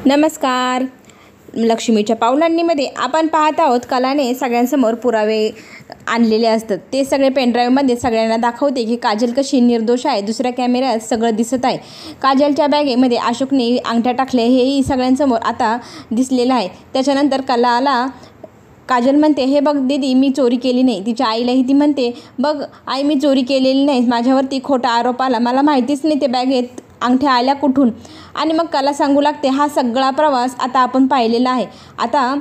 नमस्कार. लक्ष्मीच्या पावलांनीमध्ये आपण पाहत आहोत कलाने सगळ्यांसमोर पुरावे आणलेले असतात. ते सगळे पेनड्राईव्हमध्ये सगळ्यांना दाखवते की काजल कशी निर्दोष आहे. दुसऱ्या कॅमेऱ्यात सगळं दिसत आहे. काजलच्या बॅगेमध्ये अशोकने अंगठ्या टाकले हेही सगळ्यांसमोर आता दिसलेलं आहे. त्याच्यानंतर कलाला काजल म्हणते, हे बघ दीदी, मी चोरी केली नाही. तिच्या आईलाही ती म्हणते, बघ आई, मी चोरी केलेली नाही, माझ्यावरती खोटा आरोप आला, मला माहितीच नाही ते बॅगेत अंगठ्या आल्या कुठून. आणि मग कला सांगू लागते, हा सगळा प्रवास आता आपण पाहिलेला आहे. आता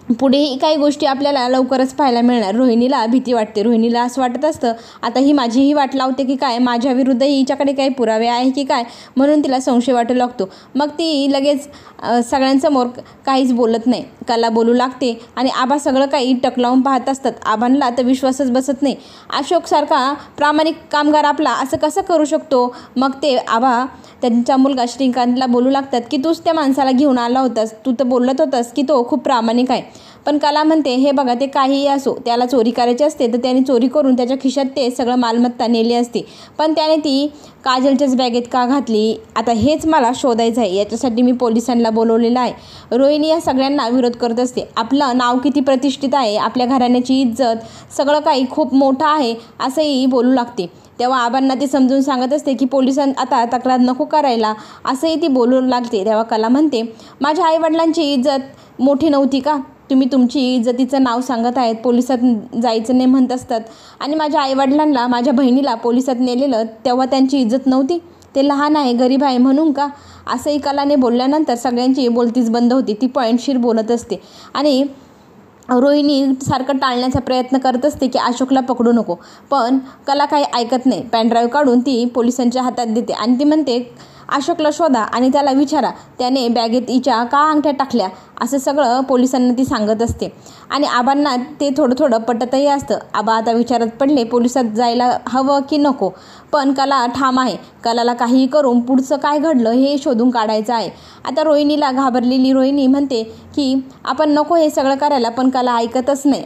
पुढेही काही गोष्टी आपल्याला लवकरच पाहायला मिळणार. रोहिणीला भीती वाटते. रोहिणीला असं वाटत असतं, आता ही माझीही वाट लावते की काय, माझ्या विरुद्ध हिच्याकडे काही पुरावे आहे की काय, म्हणून तिला संशय वाटू लागतो. मग ती लगेच सगळ्यांसमोर काहीच बोलत नाही. कला बोलू लागते आणि आबा सगळं काही टकलावून पाहत असतात. आबांना तर विश्वासच बसत नाही. अशोकसारखा प्रामाणिक कामगार आपला असं कसं करू शकतो. मग ते आबा त्यांचा मुलगा श्रीकांतला बोलू लागतात की तूच त्या माणसाला घेऊन आला होतास, तू तर बोलत होतास की तो खूप प्रामाणिक आहे. पण कला म्हणते, हे बघा, ते काहीही असो, त्याला चोरी करायची असते तर त्याने चोरी करून त्याच्या खिशात ते सगळं मालमत्ता नेली असते, पण त्याने ती काजलच्याच बॅगेत का घातली, आता हेच मला शोधायचं आहे. याच्यासाठी मी पोलिसांना बोलवलेलं आहे. रोहिणी या सगळ्यांना विरोध करत असते. आपलं नाव किती प्रतिष्ठित आहे, आपल्या घराण्याची इज्जत सगळं काही खूप मोठं आहे असंही बोलू लागते. तेव्हा आबांना ती समजून सांगत असते की पोलिसांत आता तक्रार नको करायला, असंही ती बोलू लागते. तेव्हा कला म्हणते, माझ्या आईवडिलांची इज्जत मोठी नव्हती का, तुम्ही तुमची इज्जतीचं नाव सांगत आहेत, पोलिसात जायचं नाही म्हणत असतात. आणि माझ्या आईवडिलांना, माझ्या बहिणीला पोलिसात नेलेलं तेव्हा त्यांची इज्जत नव्हती, ते लहान आहे, गरीब आहे म्हणून का, असंही कलाने बोलल्यानंतर सगळ्यांची बोलतीच बंद होती. ती पॉईंटशीर बोलत असते आणि रोहिणी सारखं टाळण्याचा प्रयत्न करत असते की अशोकला पकडू नको, पण कला काही ऐकत नाही. पेनड्राईव्ह काढून ती पोलिसांच्या हातात देते आणि ती म्हणते, अशोकला शोधा आणि त्याला विचारा त्याने बॅगेत हिच्या का अंगठ्या टाकल्या, असं सगळं पोलिसांना ती सांगत असते. आणि आबांना ते थोडं थोडं पटतही असतं. आबा आता विचारात पडले, पोलिसात जायला हवं की नको, पण कला ठाम आहे. कलाला काहीही करून पुढचं काय घडलं हे शोधून काढायचं आहे. आता रोहिणीला, घाबरलेली रोहिणी म्हणते की आपण नको हे सगळं करायला, पण कला ऐकतच नाही.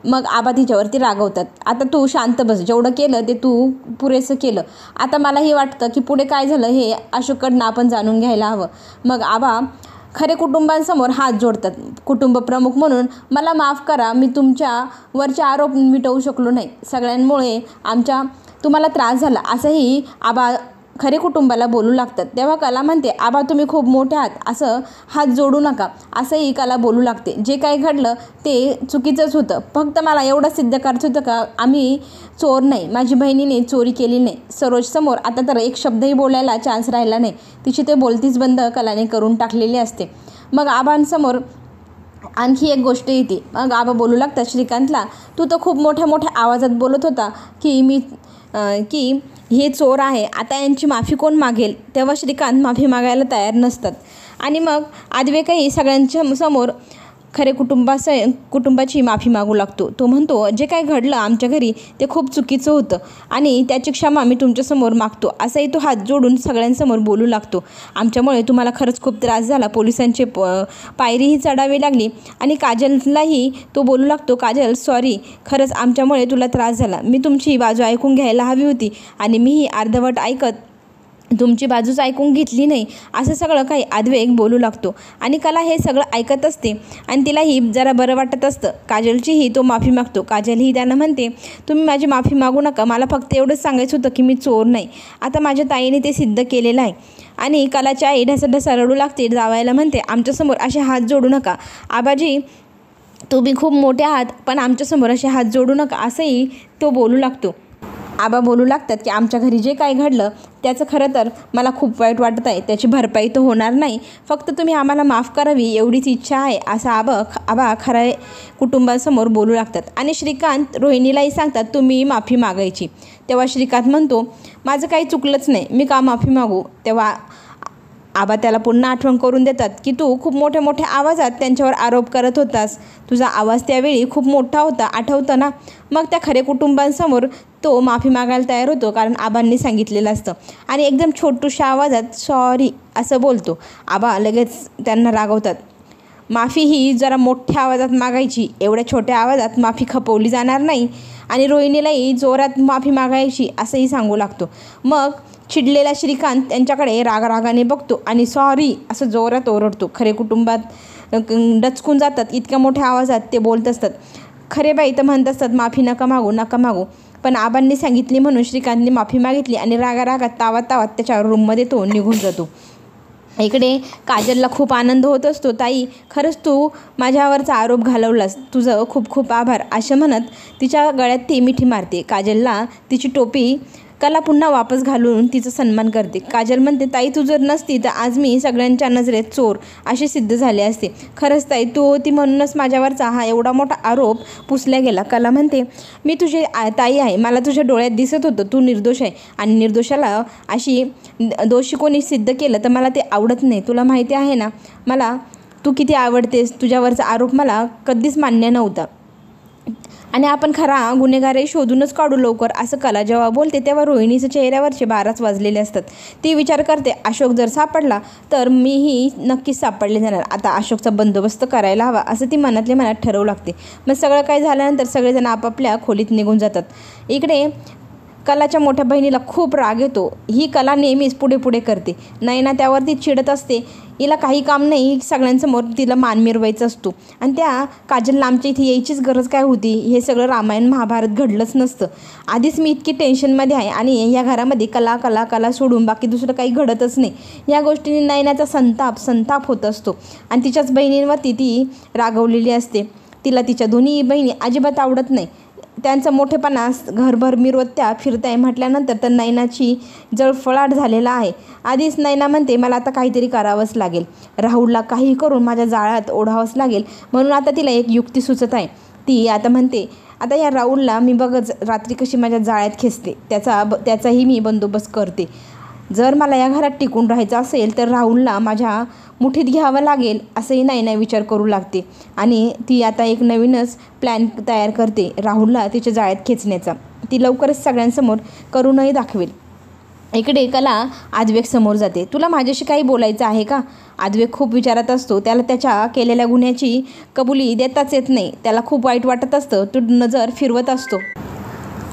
मग आबा तिच्यावरती रागवतात. आता तू शांत बस, जेवढं केलं ते तू पुरेसं केलं, आता मलाही वाटतं की पुढे काय झालं हे अशोककडनं आपण जाणून घ्यायला हवं. मग आबा खरे कुटुंबांसमोर हात जोडतात. कुटुंब प्रमुख म्हणून मला माफ करा, मी तुमच्या वरचे आरोप मिटवू शकलो नाही, सगळ्यांमुळे तुम्हाला त्रास झाला, असंही आबा खरे कुटुंबाला बोलू लागतात. तेव्हा कला म्हणते, आबा तुम्ही खूप मोठे आहात, असं हात जोडू नका, असंही कला बोलू लागते. जे काही घडलं ते चुकीचंच होतं, फक्त मला एवढं सिद्ध करायचं होतं का आम्ही चोर नाही, माझी बहिणीने चोरी केली नाही. सरोजसमोर आता तर एक शब्दही बोलायला चान्स राहिला नाही. तिची ते बोलतीच बंद कलाने करून टाकलेली असते. मग आबांसमोर आणखी एक गोष्ट येते. मग आबा बोलू लागतात श्रीकांतला, तू तर खूप मोठ्या मोठ्या आवाजात बोलत होता की हे चोर आहे, आता यांची माफी कोण मागेल. तेव्हा श्रीकांत माफी मागायला तयार नसतात. आणि मग आद्वेकही सगळ्यांच्या समोर खरे कुटुंबाची माफी मागू लागतो. तो म्हणतो, जे काही घडलं आमच्या घरी ते खूप चुकीचं होतं आणि त्याची क्षमा मी तुमच्यासमोर मागतो, असंही तो हात जोडून सगळ्यांसमोर बोलू लागतो. आमच्यामुळे तुम्हाला खरंच खूप त्रास झाला, पोलिसांचे पायरीही चढावी लागली. आणि काजललाही तो बोलू लागतो, काजल सॉरी, खरंच आमच्यामुळे तुला त्रास झाला, मी तुमची बाजू ऐकून घ्यायला हवी होती आणि मीही अर्धवट ऐकत तुमची बाजूच ऐकून घेतली नाही, असं सगळं काही आद्वेक बोलू लागतो. आणि कला हे सगळं ऐकत असते आणि तिलाही जरा बरं वाटत असतं. काजलचीही तो माफी मागतो. काजलही त्यांना म्हणते, तुम्ही माझी माफी मागू नका, मला फक्त एवढंच सांगायचं होतं की मी चोर नाही, आता माझ्या ताईने ते सिद्ध केलेलं आहे. आणि कलाची आई ढसाढसा रडू लागते. जावायला म्हणते, आमच्यासमोर असे हात जोडू नका, आबाजी तुम्ही खूप मोठे आहात, पण आमच्यासमोर असे हात जोडू नका, असंही तो बोलू लागतो. आबा बोलू लागतात की आमच्या घरी जे काय घडलं त्याचं खरं तर मला खूप वाईट वाटत आहे, त्याची भरपाई तर होणार नाही, फक्त तुम्ही आम्हाला माफ करावी एवढीच इच्छा आहे, असं आबा खऱ्या कुटुंबासमोर बोलू लागतात. आणि श्रीकांत रोहिणीलाही सांगतात, तुम्ही माफी मागायची. तेव्हा श्रीकांत म्हणतो, माझं काही चुकलंच नाही, मी का माफी मागू. तेव्हा आबा त्याला पुन्हा आठवण करून देतात की तू खूप मोठ्या मोठ्या आवाजात त्यांच्यावर आरोप करत होतास, तुझा आवाज त्यावेळी खूप मोठा होता, आठवतं ना. मग त्या खरे कुटुंबांसमोर तो माफी मागायला तयार होतो, कारण आबांनी सांगितलेलं असतं. आणि एकदम छोटूशा आवाजात सॉरी असं बोलतो. आबा लगेच त्यांना रागवतात. माफी ही जरा मोठ्या आवाजात मागायची, एवढ्या छोट्या आवाजात माफी खपवली जाणार नाही. आणि रोहिणीलाही जोरात माफी मागायची असंही सांगू लागतो. मग चिडलेला श्रीकांत त्यांच्याकडे रागाने बघतो आणि सॉरी असं जोरात ओरडतो. खरे कुटुंबात डचकून जातात. इतक्या मोठ्या आवाजात ते बोलत असतात. खरे बाई तर म्हणत असतात माफी नका मागू. पण आबांनी सांगितली म्हणून श्रीकांतने माफी मागितली आणि रागात तावात त्याच्या रूममध्ये तो निघून जातो. इकडे काजलला खूप आनंद होत असतो. ताई, खरंच तू माझ्यावरचा आरोप घालवलास, तुझं खूप आभार असे म्हणत तिच्या गळ्यात ती मिठी मारते. काजलला तिची टोपी कला पुन्हा वापस घालून तिचा सन्मान करते. काजल म्हणते, ताई तू जर नसती तर आज मी सगळ्यांच्या नजरेत चोर असे सिद्ध झाले असते. खरंच ताई, तू होती म्हणूनच माझ्यावरचा हा एवढा मोठा आरोप पुसला गेला. कला म्हणते, मी तुझी ताई आहे, मला तुझ्या डोळ्यात दिसत होतं तू निर्दोष आहे आणि निर्दोषाला अशी दोषी कोणी सिद्ध केलं तर मला ते आवडत नाही. तुला माहिती आहे ना मला तू किती आवडतेस. तुझ्यावरचा आरोप मला कधीच मान्य नव्हता आणि आपण खरा गुन्हेगारही शोधूनच काढू लवकर असं कला जेव्हा बोलते तेव्हा रोहिणीच्या चेहऱ्यावरचे 12च वाजलेले असतात. ती विचार करते, अशोक जर सापडला तर मीही नक्कीच सापडले जाणार. आता अशोकचा बंदोबस्त करायला हवा असं ती मनातल्या मनात ठरवू लागते. मग सगळं काही झाल्यानंतर सगळेजण आपापल्या खोलीत निघून जातात. इकडे कलाच्या मोठ्या बहिणीला खूप राग येतो. ही कला नेहमीच पुढे करते. नयना त्यावरती चिडत असते. हिला काही काम नाही, सगळ्यांसमोर तिला मान मिरवायचा असतो आणि त्या काजलला आमच्या इथे यायचीच गरज काय होती. हे सगळं रामायण महाभारत घडलंच नसतं. आधीच मी इतकी टेन्शनमध्ये आहे आणि या घरामध्ये कला सोडून बाकी दुसरं काही घडतच नाही. या गोष्टीने नयनाचा संताप होत असतो आणि तिच्याच बहिणींवरती ती रागवलेली असते. तिला तिच्या दोन्ही बहिणी अजिबात आवडत नाही. त्यांचा मोठेपणा घरभर मिरवत त्या फिरताय म्हटल्यानंतर तर नयनाची जळफळाट झालेला आहे. आधीच नयना म्हणते, मला आता काहीतरी करावंच लागेल. राहुलला काही करून माझ्या जाळ्यात ओढावंच लागेल. म्हणून आता तिला एक युक्ती सुचत आहे. ती आता म्हणते, आता या राहुलला मी बघच रात्री कशी माझ्या जाळ्यात खेचते, त्याचाही मी बंदोबस्त करते. जर मला या घरात टिकून राहायचं असेल तर राहुलला माझ्या मुठीत घ्यावं लागेल असंही नयना विचार करू लागते आणि ती आता एक नवीनच प्लॅन तयार करते राहुलला तिच्या जाळ्यात खेचण्याचा. ती लवकरच सगळ्यांसमोर करूनही दाखवेल. इकडे कला आद्वेक समोर जाते. तुला माझ्याशी काही बोलायचं आहे का? आद्वेक खूप विचारात असतो. त्याला त्याच्या केलेल्या गुन्ह्याची कबुली देताच येत नाही. त्याला खूप वाईट वाटत असतं. तो नजर फिरवत असतो.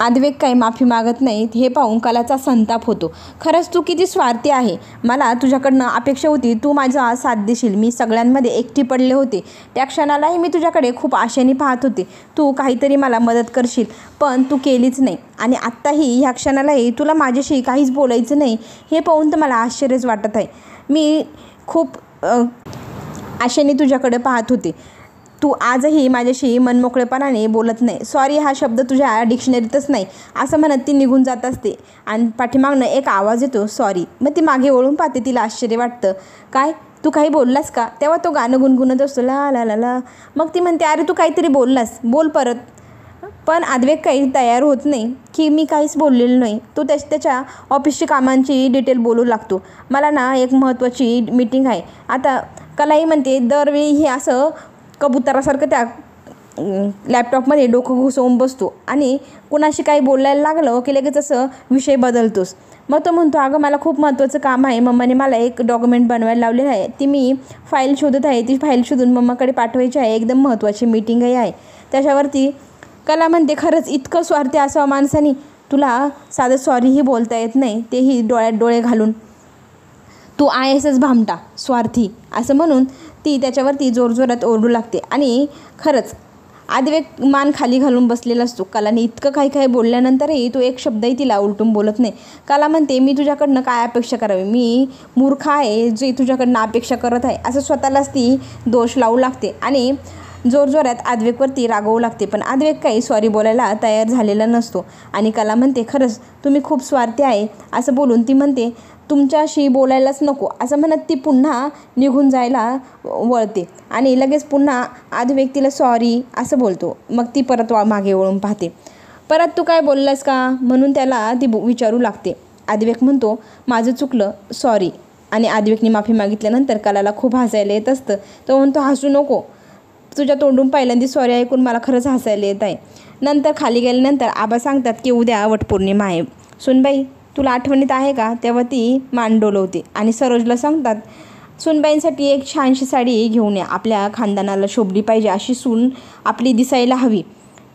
आद्वेक काही माफी मागत नाहीत हे पाहून कलाचा संताप होतो. खरंच तू किती स्वार्थी आहे. मला तुझ्याकडनं अपेक्षा होती तू माझा साथ देशील. मी सगळ्यांमध्ये एकटी पडले होते. त्या क्षणालाही मी तुझ्याकडे खूप आशेने पाहत होते. तू काहीतरी मला मदत करशील, पण तू केलीच नाही. आणि आत्ताही ह्या क्षणालाही तुला माझ्याशी काहीच बोलायचं नाही हे पाहून तर मला आश्चर्यच वाटत आहे. मी खूप आशेने तुझ्याकडे पाहत होते. तू आजही माझ्याशी मनमोकळेपणाने बोलत नाही. सॉरी हा शब्द तुझ्या डिक्शनरीतच नाही असं म्हणत ती निघून जात असते आणि पाठीमागनं एक आवाज येतो, सॉरी. मग ती मागे वळून पाहते. तिला आश्चर्य वाटतं. काय तू काही बोललास का? तेव्हा तो गाणं गुणगुणत असतो, ला ला ला ला. मग ती म्हणते, अरे तू काहीतरी बोललास, बोल परत. पण आद्वेक काही तयार होत नाही की मी काहीच बोललेलं नाही. तो त्याच्या ऑफिसची कामांची डिटेल बोलू लागतो. मला ना एक महत्त्वाची मीटिंग आहे. आता कलाही म्हणते, दरवेळी हे असं कबुतरासारखं त्या लॅपटॉपमध्ये डोकं घुसवून बसतो आणि कुणाशी काही बोलायला लागलं की लगेच असं विषय बदलतोस. मग तो म्हणतो, अगं मला खूप महत्त्वाचं काम आहे. मम्माने मला एक डॉक्युमेंट बनवायला लावलेलं आहे. ती मी फाईल शोधत आहे. ती फाईल शोधून मम्माकडे पाठवायची आहे. एकदम महत्त्वाची मीटिंगही आहे. त्याच्यावरती कला म्हणते, खरंच इतकं स्वार्थी असावं माणसाने. तुला साधं सॉरीही बोलता येत नाही, तेही डोळ्यात डोळे घालून. तू आहेसच भामटा, स्वार्थी असं म्हणून ती त्याच्यावरती जोरजोरात ओरडू लागते. आणि खरंच आद्वेक मान खाली घालून बसलेला असतो. कलाने इतकं काही बोलल्यानंतरही तो एक शब्दही तिला उलटून बोलत नाही. कला म्हणते, मी तुझ्याकडनं काय अपेक्षा करावी? मी मूर्ख आहे जे तुझ्याकडनं अपेक्षा करत आहे असं स्वतःलाच ती दोष लावू लागते आणि जोरजोरात आद्वेकवरती रागवू लागते. पण आद्वेक काही सॉरी बोलायला तयार झालेला नसतो आणि कला म्हणते, खरंच तुम्ही खूप स्वार्थी आहे असं बोलून ती म्हणते, तुमच्याशी बोलायलाच नको असं म्हणत ती पुन्हा निघून जायला वळते आणि लगेच पुन्हा आद्वेक तिला सॉरी असं बोलतो. मग ती परत मागे वळून पाहते. परत तू काय बोललास का म्हणून त्याला ती विचारू लागते. आद्वेक म्हणतो, माझं चुकलं, सॉरी. आणि आद्वेकने माफी मागितल्यानंतर कलाला खूप हसायला येत असतं. तो म्हणतो, हसू नको, तुझ्या तोंडून पहिल्यांदा सॉरी ऐकून मला खरंच हसायला येत आहे. नंतर खाली गेल्यानंतर आबा सांगतात की उद्या वटपौर्णिमा आहे. सुनबाई तुला आठवणीत आहे का? तेव्हा ती मान डोलवते आणि सरोजला सांगतात, सूनबाईंसाठी एक छानशी साडी घेऊन या. आपल्या खानदानाला शोभली पाहिजे अशी सून आपली दिसायला हवी.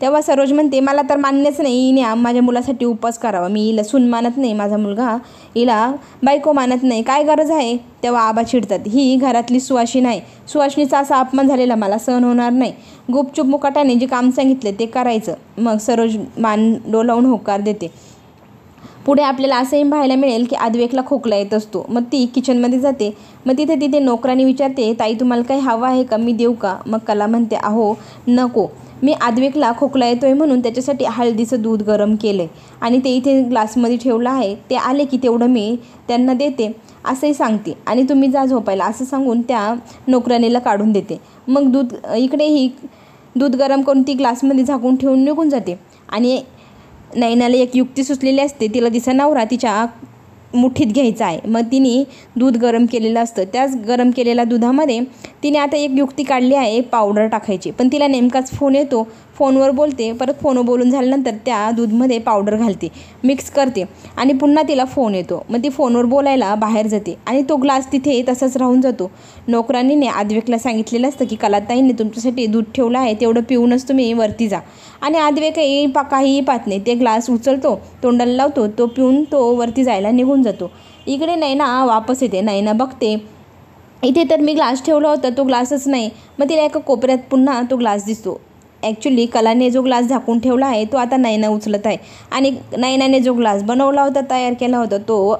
तेव्हा सरोज म्हणते, मला तर मान्यच नाही, हिने माझ्या मुलासाठी उपवास करावा, मी हिला सून मानत नाही, माझा मुलगा हिला बायको मानत नाही, काय गरज आहे. तेव्हा आबा चिडतात, ही घरातली सुवासिनी आहे, सुवासिनीचा असा अपमान झालेला मला सहन होणार नाही. गुपचूप मुकाट्याने जे काम सांगितले ते करायचं. मग सरोज मान डोलावून होकार देते. पुढे आपल्याला असंही पाहायला मिळेल की आद्वेकला खोकला येत असतो. मग ती किचनमध्ये जाते. मग तिथे नोकरांनी विचारते, ताई तुम्हाला काही हवं आहे का, मी देऊ का. मग कला म्हणते, अहो नको, मी आद्वेकला खोकला येतोय म्हणून त्याच्यासाठी हळदीचं दूध गरम केलं आहे आणि ते इथे ग्लासमध्ये ठेवलं आहे, ते आले की तेवढं मी त्यांना देते असंही सांगते आणि तुम्ही जा झोपायला असं सांगून त्या नोकराणीला काढून देते. मग इकडेही दूध गरम करून ती ग्लासमध्ये झाकून ठेवून निघून जाते. आणि नैनाला एक युक्ती सुचलेली असते. तिला तिचा नवरा तिच्या मुठीत घ्यायचा आहे. मग तिने दूध गरम केलेलं असतं. त्याच गरम केलेल्या दुधामध्ये तिने आता एक युक्ती काढली आहे, पावडर टाकायची. पण तिला नेमकाच फोन येतो. फोनवर बोलते, परत फोनवर बोलून झाल्यानंतर त्या दूधमध्ये पावडर घालते, मिक्स करते आणि पुन्हा तिला फोन येतो. मग ती फोनवर बोलायला बाहेर जाते आणि तो ग्लास तिथे तसाच राहून जातो. नोकरांनीने आद्वेकला सांगितलेलं असतं की कलाताईंनी तुमच्यासाठी दूध ठेवलं आहे, तेवढं पिऊनच तुम्ही वरती जा. आणि आद्वेकही काहीही पाहत नाही. ते ग्लास उचलतो, तोंडाला लावतो, तो पिऊन तो वरती जायला निघून जातो. इकडे नैना वापस येते. नैना बघते, इथे तर मी ग्लास ठेवला होता, तो ग्लासच नाही. मग तिला एका कोपऱ्यात पुन्हा तो ग्लास दिसतो. ॲक्च्युली कलाने जो ग्लास झाकून ठेवला आहे तो आता नैना उचलत आहे आणि नैनाने जो ग्लास बनवला होता, तयार केला होता, तो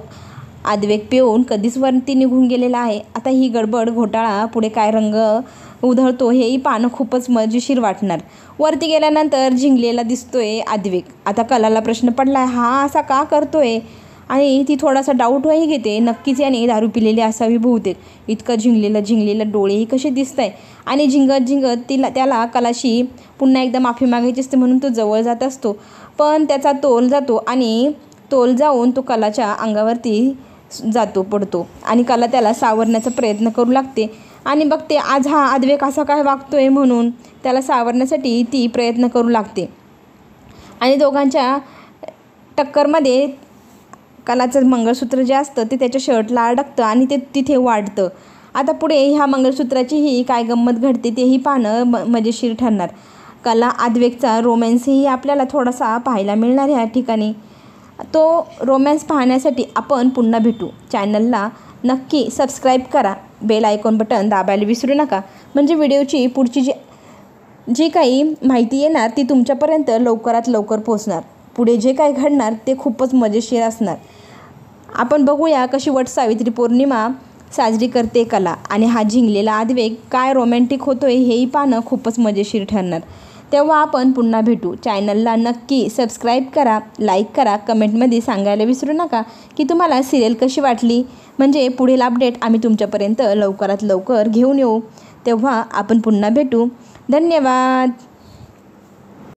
आद्वेक पिऊन कधीच वरती निघून गेलेला आहे. आता ही गडबड घोटाळा पुढे काय रंग उधळतो हेही पाहणं खूपच मजेशीर वाटणार. वरती गेल्यानंतर झिंगलेला दिसतोय आद्वेक. आता कलाला प्रश्न पडला, हा असा का करतोय. आणि ती थोडासा डाऊटही घेते, नक्कीच याने दारू पिलेली असावी बहुतेक, इतकं झिंगलेलं डोळेही कसे दिसत आहे. आणि झिंगत त्याला कलाशी पुन्हा एकदा माफी मागायची असते म्हणून तो जवळ जात असतो. पण त्याचा तोल जातो आणि तोल जाऊन तो कलाच्या अंगावरती पडतो आणि कला त्याला सावरण्याचा प्रयत्न करू लागते आणि बघते आज हा आद्वेक असा काय वागतोय म्हणून त्याला सावरण्यासाठी ती प्रयत्न करू लागते. आणि दोघांच्या टक्करमध्ये कलाचं मंगळसूत्र जे असतं ते त्याच्या शर्टला अडकतं आणि ते तिथे वाढतं. आता पुढे ह्या मंगळसूत्राचीही काय गंमत घडते तेही पाहणं मजेशीर ठरणार. कला आद्वेकचा रोमॅन्सही आपल्याला थोडासा पाहायला मिळणार ह्या ठिकाणी. तो रोमॅन्स पाहण्यासाठी आपण पुन्हा भेटू. चॅनलला नक्की सबस्क्राईब करा, बेल आयकॉन बटन दाबायला विसरू नका, म्हणजे व्हिडिओची पुढची जी काही माहिती येणार ती तुमच्यापर्यंत लवकरात लवकर पोहोचणार. पुढे जे काय घडणार ते खूपच मजेशीर असणार. आपण बघूया कशी वटसावित्री पौर्णिमा साजरी करते कला आणि हा झिंगलेला आद्वेक काय रोमॅन्टिक होतोय हेही पाहणं खूपच मजेशीर ठरणार. तेव्हा आपण पुन्हा भेटू. चॅनलला नक्की सबस्क्राईब करा, लाईक करा, कमेंटमध्ये सांगायला विसरू नका की तुम्हाला सिरियल कशी वाटली, म्हणजे पुढील अपडेट आम्ही तुमच्यापर्यंत लवकरात लवकर घेऊन येऊ. तेव्हा आपण पुन्हा भेटू. धन्यवाद.